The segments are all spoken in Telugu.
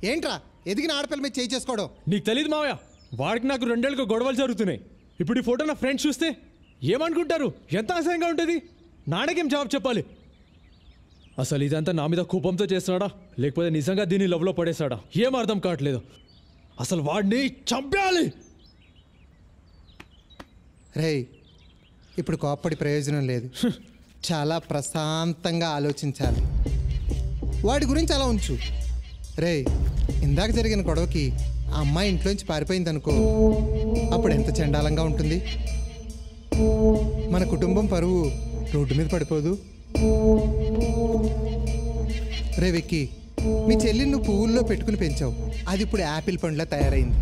ఏంట్రా ఎదిగిన ఆడపిల్ల మీద చేయి చేసుకోవడం? నీకు తెలియదు మావయ్య, వాడికి నాకు 2 ఏళ్ళుగా గొడవలు జరుగుతున్నాయి. ఇప్పుడు ఈ ఫోటో నా ఫ్రెండ్స్ చూస్తే ఏమనుకుంటారు? ఎంత అసహ్యంగా ఉంటుంది. నాన్నకేం జవాబు చెప్పాలి? అసలు ఇదంతా నా మీద కోపంతో చేస్తున్నాడా, లేకపోతే నిజంగా దీన్ని లవ్లో పడేశాడా? ఏం అర్థం కావట్లేదు. అసలు వాడిని చంపేయాలి. రేయ్, ఇప్పుడు కోప్పడి ప్రయోజనం లేదు. చాలా ప్రశాంతంగా ఆలోచించాలి. వాడి గురించి అలా ఉంచు. రేయ్, ఇందాక జరిగిన గొడవకి ఆ అమ్మాయి ఇంట్లోంచి పారిపోయింది అనుకో, అప్పుడు ఎంత చండాలంగా ఉంటుంది. మన కుటుంబం పరువు రోడ్డు మీద పడిపోదు. రే విక్కీ, మీ చెల్లిని నువ్వు పువ్వుల్లో పెట్టుకుని పెంచావు, అది ఇప్పుడు యాపిల్ పండులా తయారైంది.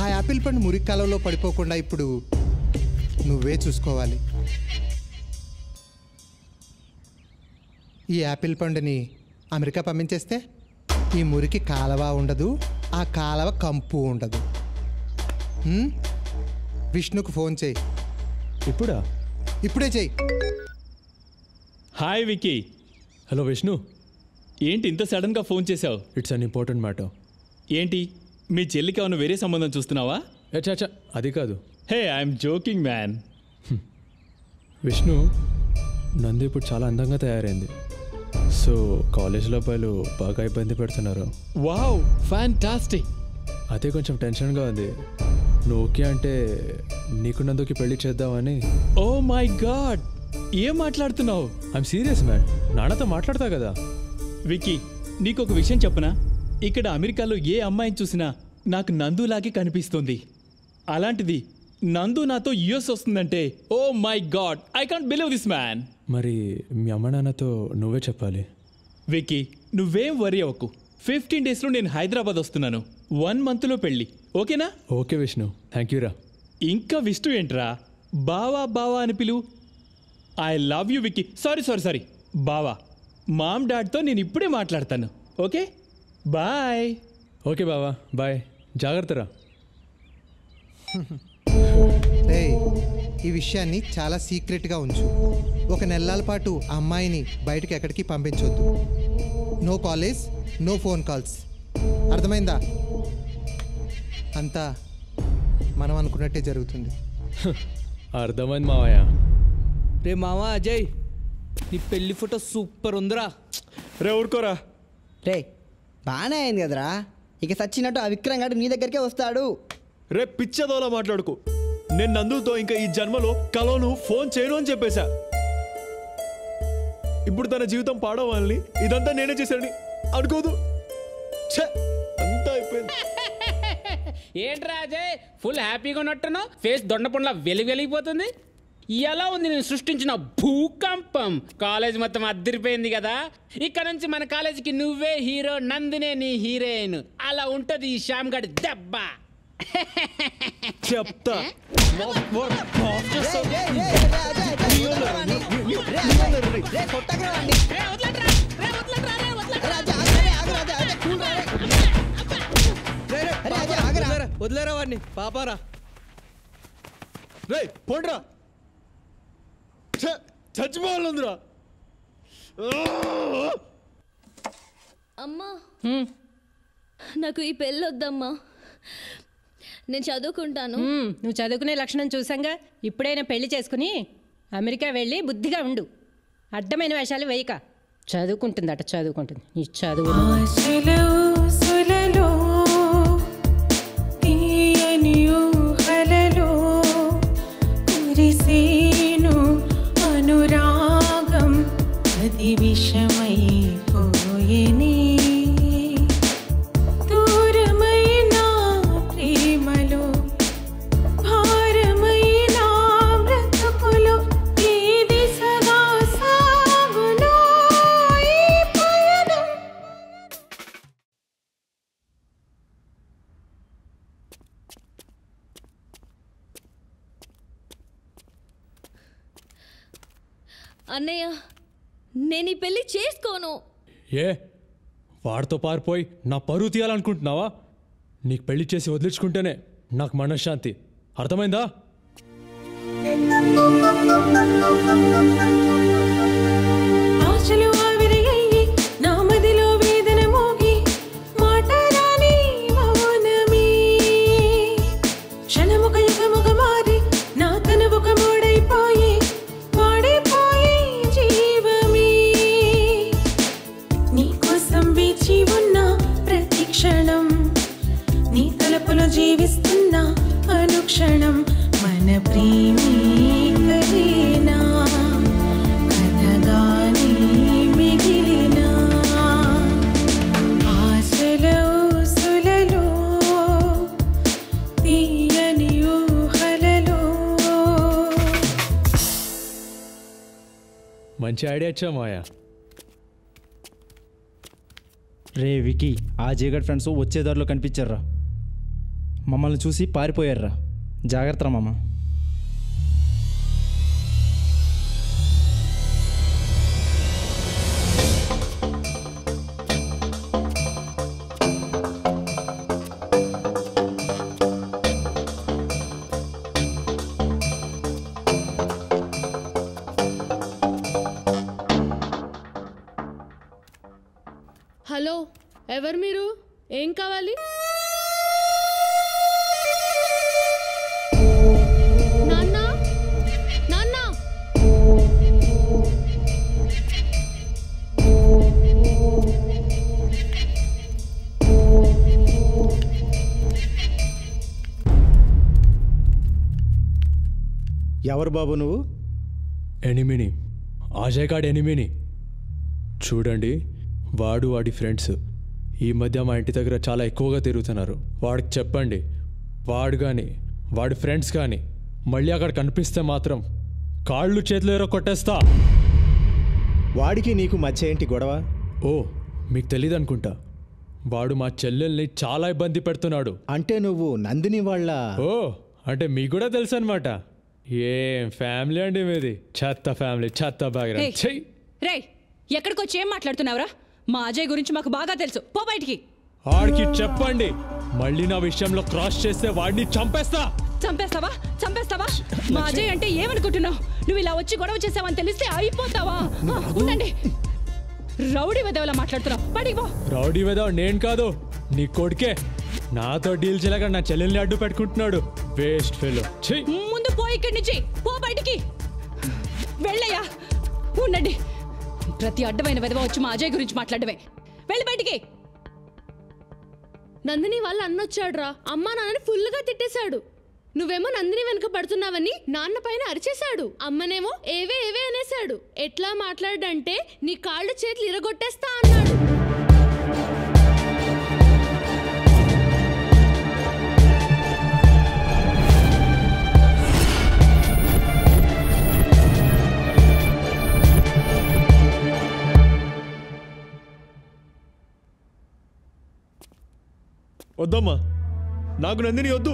ఆ యాపిల్ పండు మురికి కాలంలో పడిపోకుండా ఇప్పుడు నువ్వే చూసుకోవాలి. ఈ యాపిల్ పండుని అమెరికా పంపించేస్తే ఈ మురికి కాలవ ఉండదు, ఆ కాలవ కంపు ఉండదు. విష్ణుకు ఫోన్ చేయి. ఇప్పుడా? ఇప్పుడే చెయ్యి. హాయ్ విక్కీ. హలో విష్ణు, ఏంటి ఇంత సడన్గా ఫోన్ చేసావు? It's an important matter. ఏంటి, మీ చెల్లికి ఏమైనా వేరే సంబంధం చూస్తున్నావా? చాచా, అది కాదు. హే, ఐఎమ్ జోకింగ్ మ్యాన్. విష్ణు, నందు ఇప్పుడు చాలా అందంగా తయారైంది. సో కాలేజ్లో అబ్బాయిలు బాగా ఇబ్బంది పెడుతున్నారు. Wow, fantastic. అదే కొంచెం టెన్షన్గా ఉంది. నువ్వు ఓకే అంటే నీకు నందుకి పెళ్లి చేద్దామని. ఓ మై గాడ్, ఏం మాట్లాడుతున్నావు? ఐఎమ్ సీరియస్ మ్యాన్, నాన్నతో మాట్లాడతా కదా. విక్కీ, నీకు ఒక విషయం చెప్పనా? ఇక్కడ అమెరికాలో ఏ అమ్మాయిని చూసినా నాకు నందులాగే కనిపిస్తుంది. అలాంటిది నందు నాతో యూఎస్ వస్తుందంటే oh my god, I can't believe this man. మరి మీ అమ్మ నాన్నతో నువ్వే చెప్పాలి. విక్కీ, నువ్వేం వరీ అవ్వకు. 15 డేస్లో నేను హైదరాబాద్ వస్తున్నాను. 1 మంత్లో పెళ్ళి, ఓకేనా? ఓకే విష్ణు, థ్యాంక్ యూ రా. ఇంకా విష్ణు ఏంట్రా, బావా బావా అని పిలువు. I love you Vicky. Sorry బావా. మామ్ డాడ్తో నేను ఇప్పుడే మాట్లాడతాను. Okay, bye. ఓకే బావా, బాయ్. జాగ్రత్త రా. రేయ్, ఈ విషయాన్ని చాలా సీక్రెట్గా ఉంచు. 1 నెలల పాటు ఆ అమ్మాయిని బయటకు ఎక్కడికి పంపించొద్దు. No college, no phone calls. అర్థమైందా? అంతా మనం అనుకున్నట్టే జరుగుతుంది. అర్థమైంది మావయ్య. రే మావా అజయ్, నీ పెళ్లి ఫోటో సూపర్ ఉందిరా. రే ఊరుకోరా. రే బాగానే అయింది కదరా. ఇక సచ్చినట్టు ఆ విక్రమ్ గారు నీ దగ్గరికే వస్తాడు. రే పిచ్చదోలా మాట్లాడుకో. నేను నందుతో ఇంకా ఈ జన్మలో కలోను ఫోన్ చేయను అని చెప్పేశా. ఇప్పుడు తన జీవితం పాడవాలని ఇదంతా నేనే చేశానని అనుకోదు. అంతా అయిపోయింది. ఏంట్రా అజయ్, ఫుల్ హ్యాపీగా ఉన్నట్టును? ఫేస్ దొండపండ్లా వెలిగిపోతుంది. ఎలా ఉంది నేను సృష్టించిన భూకంపం? కాలేజ్ మొత్తం అద్దరిపోయింది కదా. ఇక్కడ నుంచి మన కాలేజీకి నువ్వే హీరో, నందినే నీ హీరోయిన్. అలా ఉంటది ఈ శ్యామ్ గడి దెబ్బ. చెప్తా. వదిలేరా వాడిని, పాపారా. రే పోండ్రా, చచ్చిపోవాలందిరా. అమ్మా, నాకు ఈ పెళ్ళి వద్దమ్మా. నేను చదువుకుంటాను. నువ్వు చదువుకునే లక్షణం చూసాంగా. ఇప్పుడైనా పెళ్లి చేసుకుని అమెరికా వెళ్ళి బుద్ధిగా ఉండు. అడ్డమైన వేషాలు వేయక. చదువుకుంటుందట, చదువుకుంటుంది. ఈ చదువు అనురాగం అది విషమైపోయేని. దూరమైన ప్రేమలో భారమైన బ్రతుకులో ఈ దిశగా సాగులో ఈ పయనం. అన్నయ్య, నేను ఈ పెళ్లి చేసుకోను. ఏ వాడితో పారిపోయి నా పరువు తీయాలనుకుంటున్నావా? నీకు పెళ్లి చేసి వదిలించుకుంటేనే నాకు మనశ్శాంతి. అర్థమైందా? ఆశలు ఆవిరయ్యి నా మదిలో వేదన మోగి మాటరా నీ తలపులో జీవిస్తున్నా అనుక్షణం మన ప్రేమికలేనా కథగానే మిగిలినా ఆశల ఊసులలో తీయని ఊహలలో మంచి ఐడియా ఇచ్చా మాయా. రే వికీ, ఆ జీగడ్ ఫ్రెండ్స్ వచ్చే దారిలో కనిపించారా, మమ్మల్ని చూసి పారిపోయారా. జాగ్రత్త మామ. హలో, ఎవరు మీరు? ఏం కావాలి? నాన్న, నాన్న. ఎవరు బాబు నువ్వు? ఎనిమిని, అజయ్ గాడి ఎనిమిని. చూడండి, వాడు వాడి ఫ్రెండ్స్ ఈ మధ్య మా ఇంటి దగ్గర చాలా ఎక్కువగా తిరుగుతున్నారు. వాడికి చెప్పండి, వాడు కానీ వాడి ఫ్రెండ్స్ కానీ మళ్ళీ అక్కడ కనిపిస్తే మాత్రం కాళ్ళు చేతులు ఎరో కొట్టేస్తా. వాడికి నీకు మధ్య ఏంటి గొడవ? ఓ, మీకు తెలియదు అనుకుంటా. వాడు మా చెల్లెల్ని చాలా ఇబ్బంది పెడుతున్నాడు. అంటే నువ్వు నందిని వాళ్ళ? ఓ, అంటే మీకు కూడా తెలుసు అనమాట. ఏం ఫ్యామిలీ అండి మీది? చెత్త ఫ్యామిలీ, చెత్త బ్యాక్గ్రౌండ్. రేయ్, ఎక్కడికి వచ్చి ఏం మాట్లాడుతున్నావురా? మా అజయ్ గురించి మాకు బాగా తెలుసు, పో బయటికి. వాడికి చెప్పండి, మళ్ళీ నా విషయంలో క్రాస్ చేస్తే వాడిని చంపేస్తా. చంపేస్తావా? చంపేస్తావా? మా అజయ్ అంటే ఏమనుకుంటున్నావు? నువ్వు ఇలా వచ్చి గొడవ చేసావని తెలిస్తే అయిపోతావా? ఉండండి, రౌడీ వెదవలా మాట్లాడుతున్నావు, బయటికి పో. రౌడీ వెదవ నేను కాదు, నీ కొడుకే. నాతో డీల్ చేయలేక నా చెల్లెల్ని అడ్డు పెట్టుకుంటున్నాడు. Waste fellow. ముందు పో ఇక్కడి నుంచి, పో బయటికి. వెళ్ళయ్యా. ఉండండి, ప్రతి అడ్డమైన వెదవ వచ్చి మా అజయ్ గురించి మాట్లాడమే. వెళ్ళి బయటికి. నందిని వాళ్ళ అన్నొచ్చాడురా. అమ్మా నాన్నని ఫుల్గా తిట్టేశాడు. నువ్వేమో నందిని వెనుక పడుతున్నావని నాన్న పైన అరిచేశాడు. అమ్మనేమో ఏవే ఏవే అనేశాడు. ఎట్లా మాట్లాడంటే నీ కాళ్ళు చేతులు ఇరగొట్టేస్తా అన్నాడు. వద్దమ్మా, నాకు నందిని వద్దు.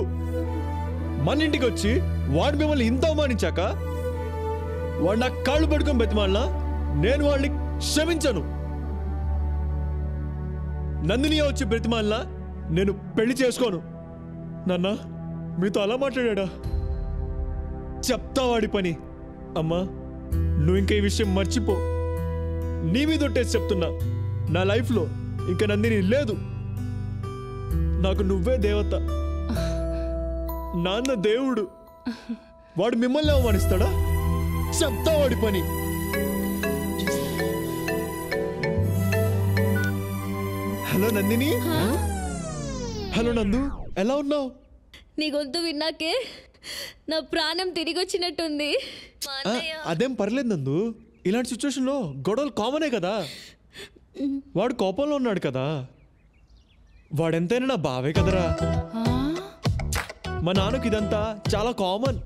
మన ఇంటికి వచ్చి వాడు మిమ్మల్ని ఇంత అవమానించాక వాడు నాకు కాళ్ళు పడుకొని బతిమాలినా నేను వాడిని క్షమించను. నందిని వచ్చి బ్రతిమాలినా నేను పెళ్లి చేసుకోను. నాన్న, మీతో అలా మాట్లాడా? చెప్తా వాడి పని. అమ్మా, నువ్వు ఇంకా ఈ విషయం మర్చిపో. నీ మీద ఒట్టేసి చెప్తున్నా, నా లైఫ్లో ఇంకా నందిని లేదు. నాకు నువ్వే దేవత. నాన్న దేవుడు. వాడు మిమ్మల్ని అవమానిస్తాడా? చెప్తా వాడి పని. హలో నందిని. హలో నందు, ఎలా ఉన్నావు? నీ గొంతు విన్నాకే నా ప్రాణం తిరిగి వచ్చినట్టుంది. అదేం పర్లేదు నందు. ఇలాంటి సిచ్యువేషన్లో గొడవలు కామనే కదా. వాడు కోపంలో ఉన్నాడు కదా. వాడెంతైనా నా బావే కదరా. మా నాన్నకి ఇదంతా చాలా కామన్.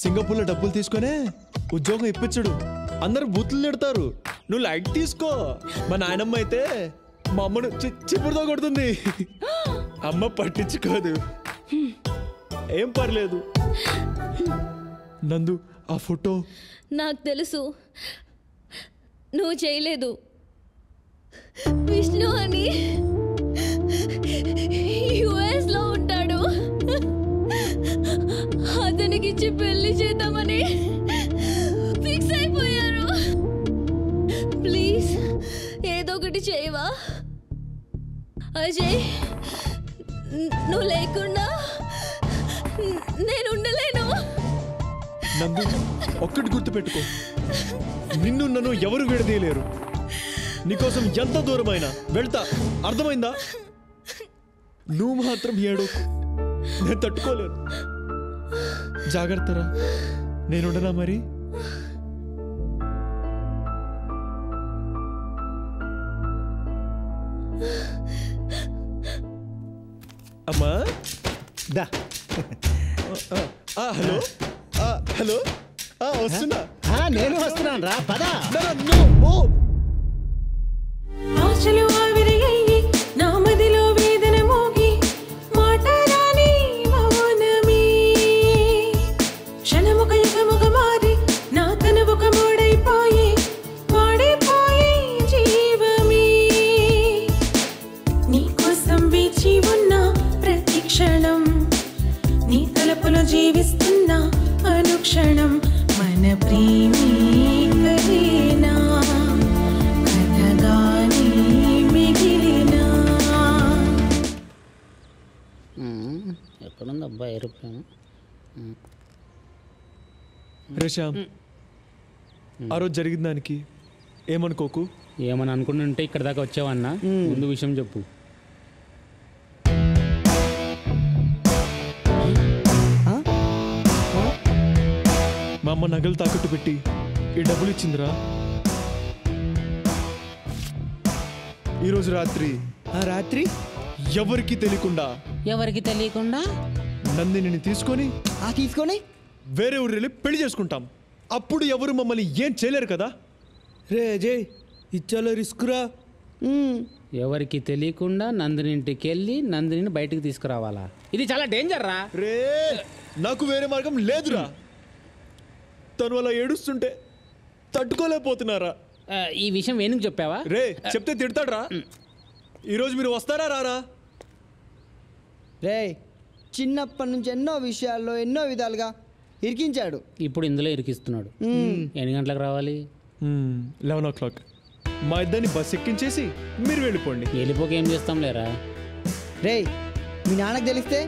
సింగపూర్లో డబ్బులు తీసుకునే ఉద్యోగం ఇప్పించడు. అందరు బూతులు తిడతారు. నువ్వు లైట్ తీసుకో. మా నాయనమ్మ అయితే మా అమ్మను చిప్పుడుతో కొడుతుంది. అమ్మ పట్టించుకోదు. ఏం పర్లేదు. నందు, ఆ ఫోటో నాకు తెలుసు, నువ్వు చేయలేదు. విష్ణు అని యుఎస్ లో ఉంటాడు. అతనికి ఇచ్చి పెళ్లి చేద్దామని ఫిక్స్ అయిపోయారు. ప్లీజ్ ఏదో ఒకటి చేయవా అజయ్? నువ్వు లేకుండా నేను ఉండలేను. నందు, ఒక్కటి గుర్తుపెట్టుకో, నిన్ను నన్ను ఎవరు విడదీయలేరు. నీకోసం ఎంత దూరమైనా వెళ్తా, అర్థమైందా? నువ్వు మాత్రం ఏడోకు, నేను తట్టుకోలేను. జాగ్రత్తరా, నేనుండనా మరి? అమ్మా దా. హలో హలో, వస్తున్నా. నేను వస్తున్నాను రా, పద. ఆశలు ఆవిరయ్యి నా మదిలో వేదన మోగి మాటరాని మౌనమే క్షణముక యుగముగ మారి నా తనువుక మూడైపోయి వాడిపోయి జీవమే నీ కోసం వేచి ఉన్న ప్రతి క్షణం నీ తలపులో జీవిస్తున్న అనుక్షణం మన ప్రేమే కదేనా కథగానే మిగిలినా. ఎక్కడుంది అబ్బా ఏరోప్లేన్? రేషామ్, ఆ రోజు జరిగిన దానికి ఏమనుకోకు. ఏమని అనుకుంటుంటే ఇక్కడ దాకా వచ్చావన్నా, ముందు విషయం చెప్పు. మా అమ్మ నగలు తాకట్టు పెట్టి ఈ డబ్బులు ఇచ్చిందిరా. ఈరోజు రాత్రి రాత్రి ఎవరికి తెలియకుండా నందిని తీసుకొని వేరే ఊరు వెళ్ళి పెళ్లి చేసుకుంటాం. అప్పుడు ఎవరు మమ్మల్ని ఏం చేయలేరు కదా. రే అజయ్, ఇచ్చాలో రిస్క్ రా. ఎవరికి తెలియకుండా నందిని ఇంటికి వెళ్ళి నందిని బయటికి తీసుకురావాలా? ఇది చాలా డేంజర్ రా. రే, నాకు వేరే మార్గం లేదురా. తను అలా ఏడుస్తుంటే తట్టుకోలేకపోతున్నారా? ఈ విషయం ఏనుగు చెప్పావా? రే, చెప్తే తిడతాడ్రా. ఈరోజు మీరు వస్తారా రారా? రే, చిన్నప్పటి నుంచి ఎన్నో విషయాల్లో ఎన్నో విధాలుగా ఇరికించాడు. ఇప్పుడు ఇందులో ఇరికిస్తున్నాడు. ఎన్ని గంటలకు రావాలి? 11 o'clock. మా ఇద్దరిని బస్ ఎక్కించేసి మీరు వెళ్ళిపోండి. వెళ్ళిపోక ఏం చేస్తాం లేరా? రే, మీ నాన్నకు తెలిస్తే